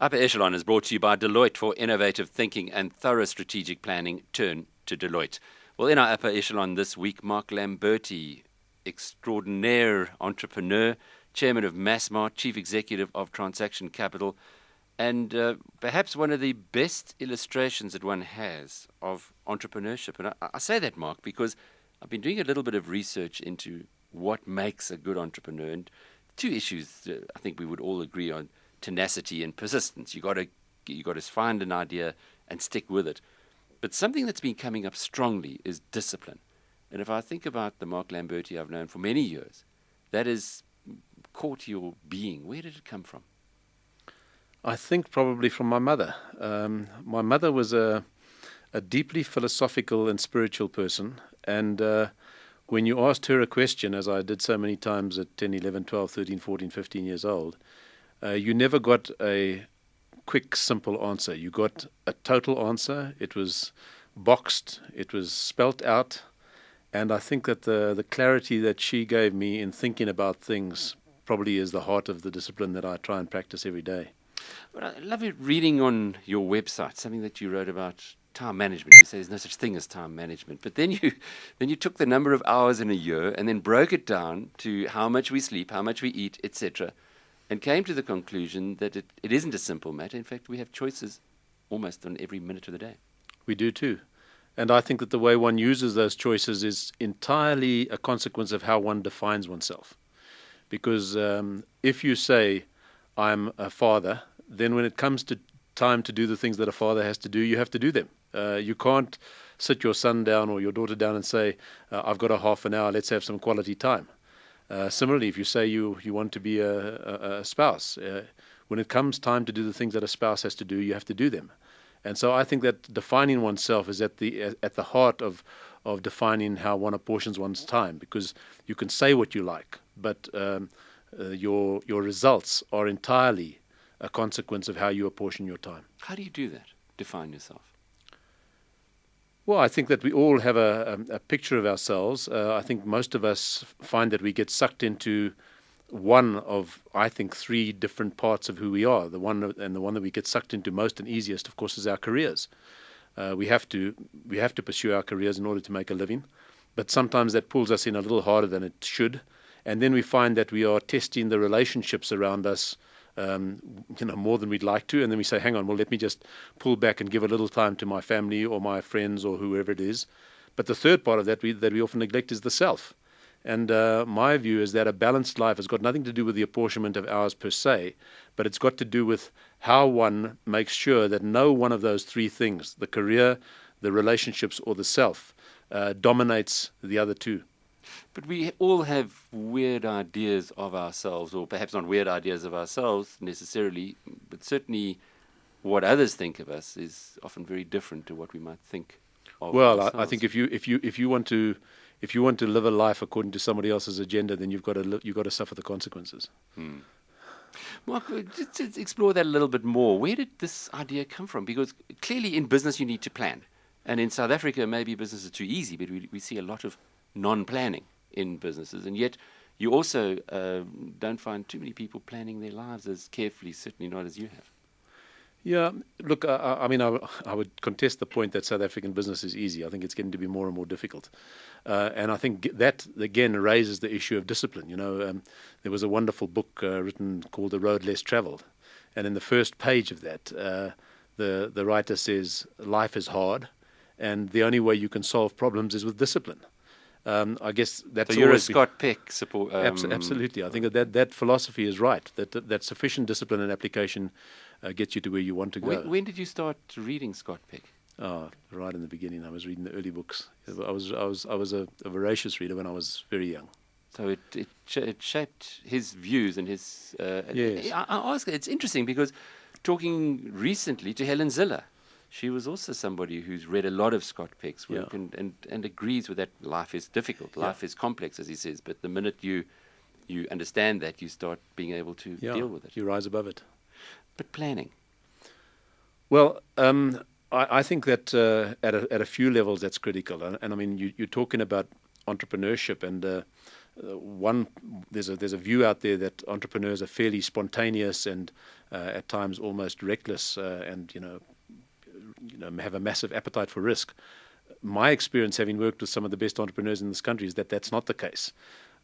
Upper Echelon is brought to you by Deloitte. For innovative thinking and thorough strategic planning, turn to Deloitte. Well, in our Upper Echelon this week, Mark Lamberti, extraordinaire entrepreneur, chairman of Massmart, chief executive of Transaction Capital, and perhaps one of the best illustrations that one has of entrepreneurship. And I say that, Mark, because I've been doing a little bit of research into what makes a good entrepreneur. And two issues I think we would all agree on: tenacity and persistence. You got to find an idea and stick with it. But something that's been coming up strongly is discipline. And if I think about the Mark Lamberti I've known for many years, that is core to your being. Where did it come from? I think probably from my mother. My mother was a deeply philosophical and spiritual person. And when you asked her a question, as I did so many times at 10, 11, 12, 13, 14, 15 years old, you never got a quick, simple answer. You got a total answer. It was boxed. It was spelt out. And I think that the clarity that she gave me in thinking about things probably is the heart of the discipline that I try and practice every day. But I love it reading on your website, something that you wrote about time management. You say there's no such thing as time management. But then you took the number of hours in a year and then broke it down to how much we sleep, how much we eat, etc., and came to the conclusion that it isn't a simple matter. In fact, we have choices almost on every minute of the day. We do too. And I think that the way one uses those choices is entirely a consequence of how one defines oneself. Because if you say, I'm a father, then when it comes to time to do the things that a father has to do, you have to do them. You can't sit your son down or your daughter down and say, I've got a half an hour, let's have some quality time. Similarly, if you say you want to be a spouse, when it comes time to do the things that a spouse has to do, you have to do them. And so I think that defining oneself is at the heart of defining how one apportions one's time, because you can say what you like, but your results are entirely a consequence of how you apportion your time. How do you do that? Define yourself. Well, I think that we all have a picture of ourselves. I think most of us find that we get sucked into one of, I think, three different parts of who we are. The one that we get sucked into most and easiest, of course, is our careers. We have to pursue our careers in order to make a living, but sometimes that pulls us in a little harder than it should. And then we find that we are testing the relationships around us more than we'd like to, and then we say, hang on, well, let me just pull back and give a little time to my family or my friends or whoever it is. But the third part of that we often neglect is the self. And my view is that a balanced life has got nothing to do with the apportionment of hours per se, but it's got to do with how one makes sure that no one of those three things, the career, the relationships, or the self, dominates the other two. But we all have weird ideas of ourselves, or perhaps not weird ideas of ourselves necessarily, but certainly what others think of us is often very different to what we might think of ourselves. I think if you want to live a life according to somebody else's agenda, then you've got to suffer the consequences. Mark, just explore that a little bit more. Where did this idea come from? Because clearly in business you need to plan, and in South Africa maybe business is too easy, but we see a lot of non-planning in businesses, and yet you also don't find too many people planning their lives as carefully, certainly not as you have. Yeah, look, I mean, I would contest the point that South African business is easy. I think it's getting to be more and more difficult. And I think that, again, raises the issue of discipline. There was a wonderful book written called The Road Less Traveled. And in the first page of that, the writer says, life is hard, and the only way you can solve problems is with discipline. I guess that's so you're a Scott Peck support. Absolutely. I think that philosophy is right, that sufficient discipline and application gets you to where you want to go. When did you start reading Scott Peck? Oh, right in the beginning. I was reading the early books. I was a voracious reader when I was very young. So it shaped his views and his. Yes. I ask. It's interesting because talking recently to Helen Ziller, she was also somebody who's read a lot of Scott Peck's work and agrees with that. Life is difficult. Life is complex, as he says. But the minute you understand that, you start being able to deal with it. You rise above it. But planning. Well, I think that at a few levels that's critical. And I mean, you're talking about entrepreneurship, and there's a view out there that entrepreneurs are fairly spontaneous and at times almost reckless, and have a massive appetite for risk. My experience, having worked with some of the best entrepreneurs in this country, is that that's not the case.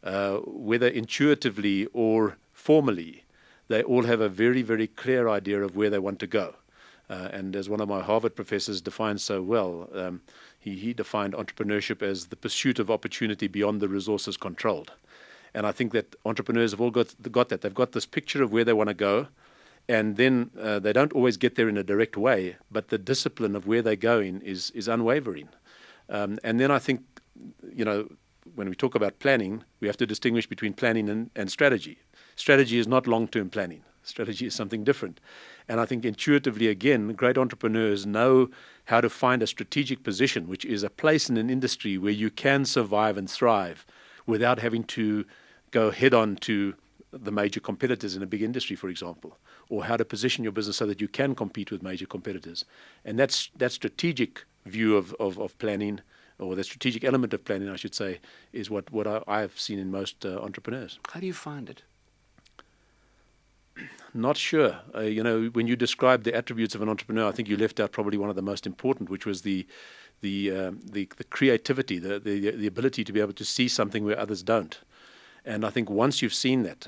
Whether intuitively or formally, they all have a very, very clear idea of where they want to go. And as one of my Harvard professors defined so well, he defined entrepreneurship as the pursuit of opportunity beyond the resources controlled. And I think that entrepreneurs have all got that. They've got this picture of where they want to go, and then they don't always get there in a direct way, but the discipline of where they're going is unwavering. And then I think, when we talk about planning, we have to distinguish between planning and strategy. Strategy is not long-term planning. Strategy is something different. And I think intuitively, again, great entrepreneurs know how to find a strategic position, which is a place in an industry where you can survive and thrive without having to go head-on to the major competitors in a big industry, for example, or how to position your business so that you can compete with major competitors. And that strategic view of planning, or the strategic element of planning, I should say, is what I've seen in most entrepreneurs. How do you find it? Not sure. When you describe the attributes of an entrepreneur, I think you left out probably one of the most important, which was the creativity, the ability to be able to see something where others don't. And I think once you've seen that,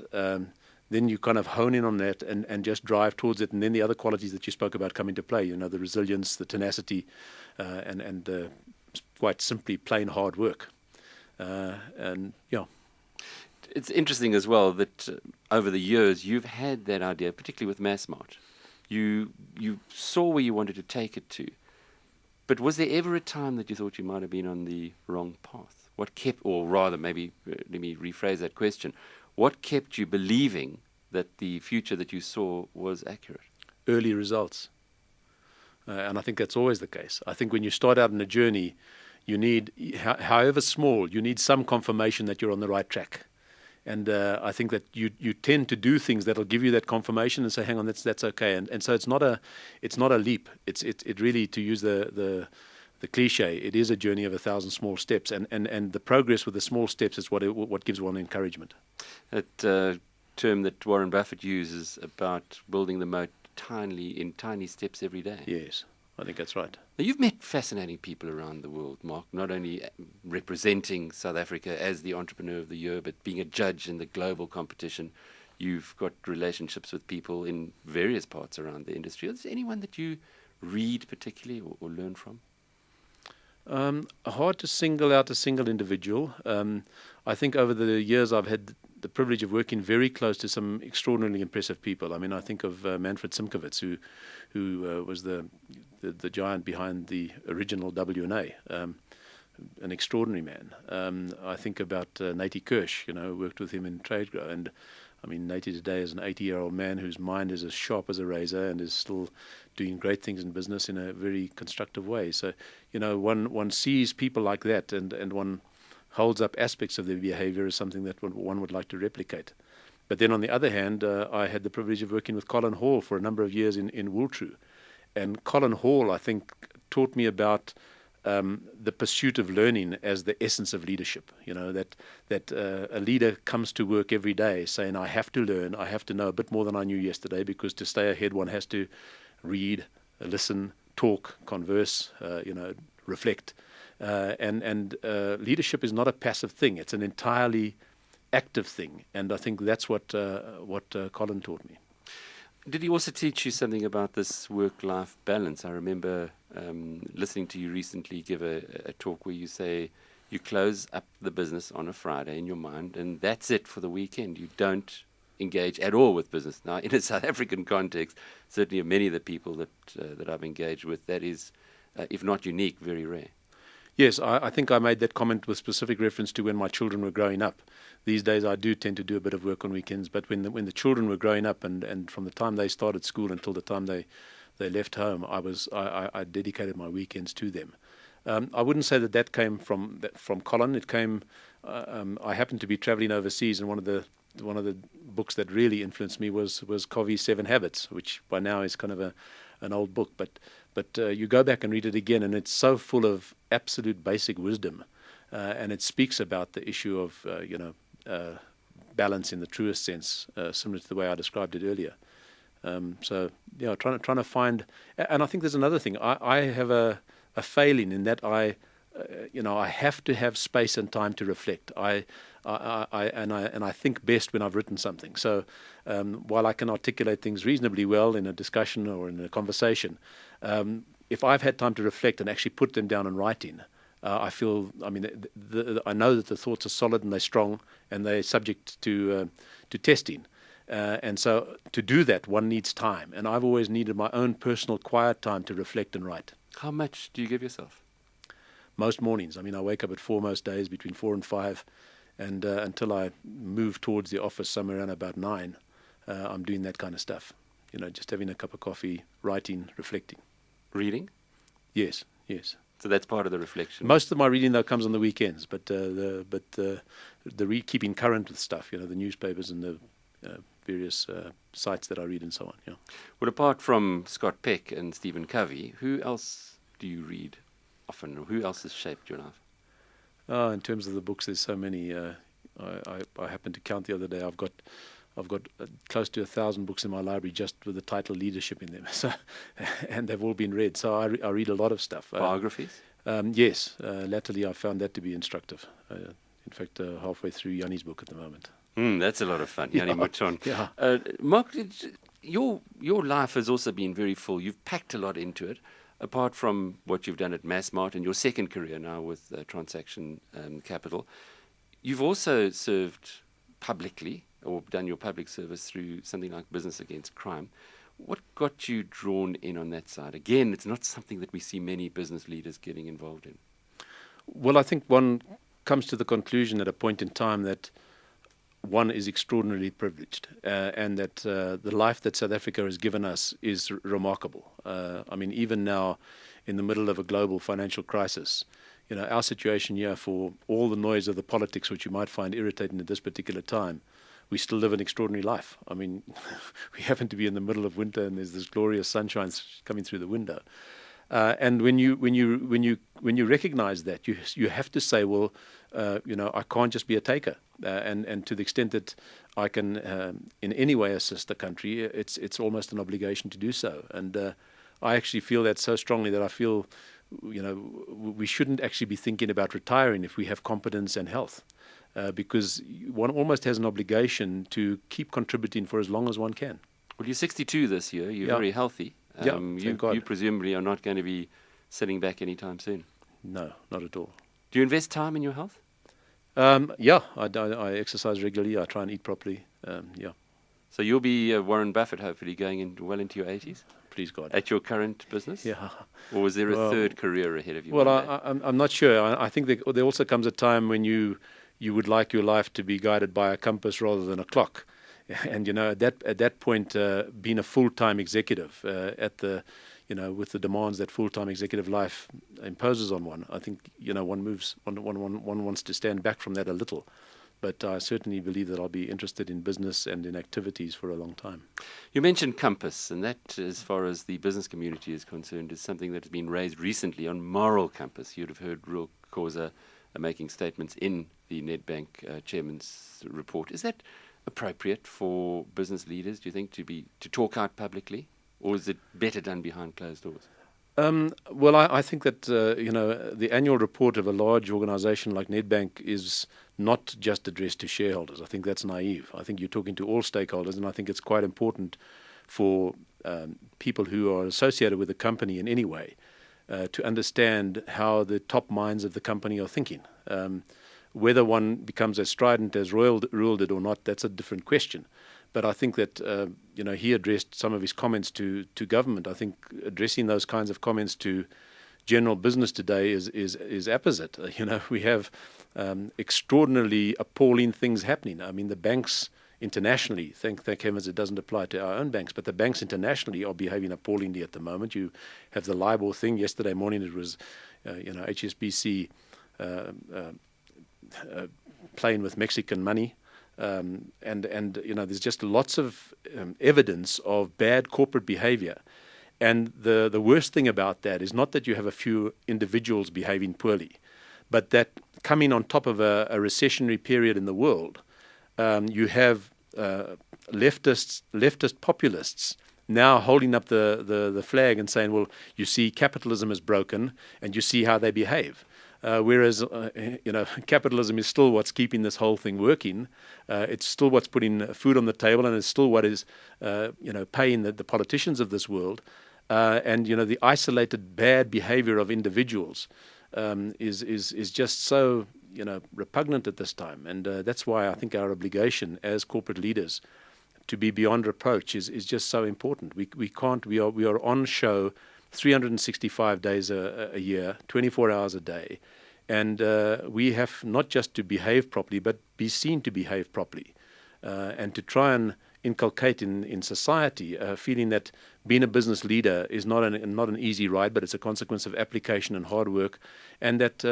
then you kind of hone in on that and just drive towards it. And then the other qualities that you spoke about come into play, the resilience, the tenacity, and quite simply plain hard work. It's interesting as well that over the years you've had that idea, particularly with Massmart. You saw where you wanted to take it to. But was there ever a time that you thought you might have been on the wrong path? What kept, or rather, maybe let me rephrase that question. What kept you believing that the future that you saw was accurate? Early results. And I think that's always the case. I think when you start out in a journey, you need, however small, you need some confirmation that you're on the right track. And I think that you tend to do things that'll give you that confirmation and say, hang on, that's okay. And so it's not a leap. It really, to use the cliche, it is a journey of 1,000 small steps. And the progress with the small steps is what gives one encouragement. That term that Warren Buffett uses about building the moat in tiny steps every day. Yes, I think that's right. Now, you've met fascinating people around the world, Mark, not only representing South Africa as the Entrepreneur of the Year, but being a judge in the global competition. You've got relationships with people in various parts around the industry. Is there anyone that you read particularly or learn from? Hard to single out a single individual. I think over the years I've had the privilege of working very close to some extraordinarily impressive people. I mean, I think of Manfred Simkowitz, who was the giant behind the original W&A, an extraordinary man. I think about Natie Kirsch, worked with him in TradeGrow, and I mean, Natie today is an 80-year-old man whose mind is as sharp as a razor and is still doing great things in business in a very constructive way. So, one sees people like that, and one holds up aspects of their behavior as something that one would like to replicate. But then on the other hand, I had the privilege of working with Colin Hall for a number of years in Wooltrue. And Colin Hall, I think, taught me about the pursuit of learning as the essence of leadership. That a leader comes to work every day saying, I have to learn, I have to know a bit more than I knew yesterday, because to stay ahead one has to read, listen, talk, converse, reflect. And leadership is not a passive thing. It's an entirely active thing. And I think that's what Colin taught me. Did he also teach you something about this work-life balance? I remember listening to you recently give a talk where you say you close up the business on a Friday in your mind, and that's it for the weekend. You don't engage at all with business. Now, in a South African context, certainly many of the people that I've engaged with, that is, if not unique, very rare. Yes, I think I made that comment with specific reference to when my children were growing up. These days I do tend to do a bit of work on weekends, but when the children were growing up and from the time they started school until the time they left home, I dedicated my weekends to them. I wouldn't say that came from Colin. It came. I happened to be traveling overseas, and one of the books that really influenced me was Covey's 7 Habits, which by now is kind of an old book, but you go back and read it again, and it's so full of absolute basic wisdom, and it speaks about the issue of balance in the truest sense, similar to the way I described it earlier. Trying to find, and I think there's another thing. I have a failing in that I have to have space and time to reflect. I think best when I've written something. So while I can articulate things reasonably well in a discussion or in a conversation, if I've had time to reflect and actually put them down in writing, I feel. I mean, I know that the thoughts are solid and they're strong and they're subject to testing. And so to do that, one needs time. And I've always needed my own personal quiet time to reflect and write. How much do you give yourself? Most mornings. I mean, I wake up at 4 most days, between 4 and 5. And until I move towards the office somewhere around about 9, I'm doing that kind of stuff. Just having a cup of coffee, writing, reflecting. Reading? Yes. So that's part of the reflection. Most of my reading, though, comes on the weekends. But keeping current with stuff, the newspapers and the various sites that I read and so on. Yeah. Well, apart from Scott Peck and Stephen Covey, who else do you read often, or who else has shaped your life? In terms of the books, there's so many. I happened to count the other day. I've got close to 1,000 books in my library just with the title leadership in them. So, and they've all been read. So I read a lot of stuff. Biographies? Yes. Latterly, I found that to be instructive. In fact, halfway through Yanni's book at the moment. That's a lot of fun, Yanni Mouton. Yeah. Mark, your life has also been very full. You've packed a lot into it, apart from what you've done at Massmart and your second career now with Transaction Capital. You've also served publicly, or done your public service through something like Business Against Crime. What got you drawn in on that side? Again, it's not something that we see many business leaders getting involved in. Well, I think one comes to the conclusion at a point in time that one is extraordinarily privileged, and that the life that South Africa has given us is remarkable. I mean, even now, in the middle of a global financial crisis, our situation here, for all the noise of the politics, which you might find irritating at this particular time, we still live an extraordinary life. I mean, we happen to be in the middle of winter, and there's this glorious sunshine coming through the window. And when you recognize that, you have to say, well, I can't just be a taker. And to the extent that I can in any way assist the country, it's almost an obligation to do so. And I actually feel that so strongly that I feel, we shouldn't actually be thinking about retiring if we have competence and health, because one almost has an obligation to keep contributing for as long as one can. Well, you're 62 this year. You're very healthy. Thank God. You presumably are not going to be sitting back anytime soon. No, not at all. Do you invest time in your health? I exercise regularly. I try and eat properly. So you'll be Warren Buffett, hopefully, going well into your 80s? Please God. At your current business? Yeah. Or was there a third career ahead of you? Well, I'm not sure. I think there also comes a time when you would like your life to be guided by a compass rather than a clock. And at that point, being a full-time executive with the demands that full-time executive life imposes on one, I think one wants to stand back from that a little. But I certainly believe that I'll be interested in business and in activities for a long time. You mentioned compass, and that, as far as the business community is concerned, is something that has been raised recently on moral compass. You'd have heard Real Causa making statements in the Nedbank chairman's report. Is that appropriate for business leaders, do you think, to talk out publicly, or is it better done behind closed doors? Well, I think that the annual report of a large organisation like Nedbank is not just addressed to shareholders. I think that's naive. I think you're talking to all stakeholders, and I think it's quite important for people who are associated with the company in any way to understand how the top minds of the company are thinking. Whether one becomes as strident as Royal ruled it or not, that's a different question. But I think that he addressed some of his comments to government. I think addressing those kinds of comments to general business today is apposite. We have extraordinarily appalling things happening. I mean, the banks internationally, thank heavens it doesn't apply to our own banks, but the banks internationally are behaving appallingly at the moment. You have the LIBOR thing. Yesterday morning it was, HSBC playing with Mexican money. And there's just lots of evidence of bad corporate behavior. And the worst thing about that is not that you have a few individuals behaving poorly, but that coming on top of a recessionary period in the world, You have leftist populists now holding up the flag and saying, well, you see, capitalism is broken, and you see how they behave. Whereas, capitalism is still what's keeping this whole thing working. It's still what's putting food on the table, and it's still what is, paying the politicians of this world. And the isolated bad behavior of individuals is just so repugnant at this time. And that's why I think our obligation as corporate leaders to be beyond reproach is just so important. We are on show 365 days a year, 24 hours a day. And we have not just to behave properly, but be seen to behave properly. And to try and inculcate in society a feeling that being a business leader is not an easy ride, but it's a consequence of application and hard work. And that,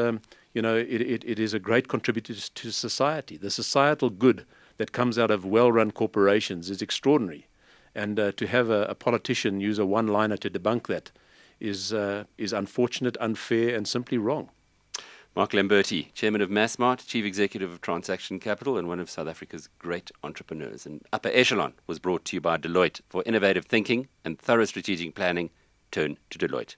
it is a great contributor to society. The societal good that comes out of well-run corporations is extraordinary. And to have a politician use a one-liner to debunk that is unfortunate, unfair, and simply wrong. Mark Lamberti, Chairman of Massmart, Chief Executive of Transaction Capital, and one of South Africa's great entrepreneurs. And Upper Echelon was brought to you by Deloitte. For innovative thinking and thorough strategic planning, turn to Deloitte.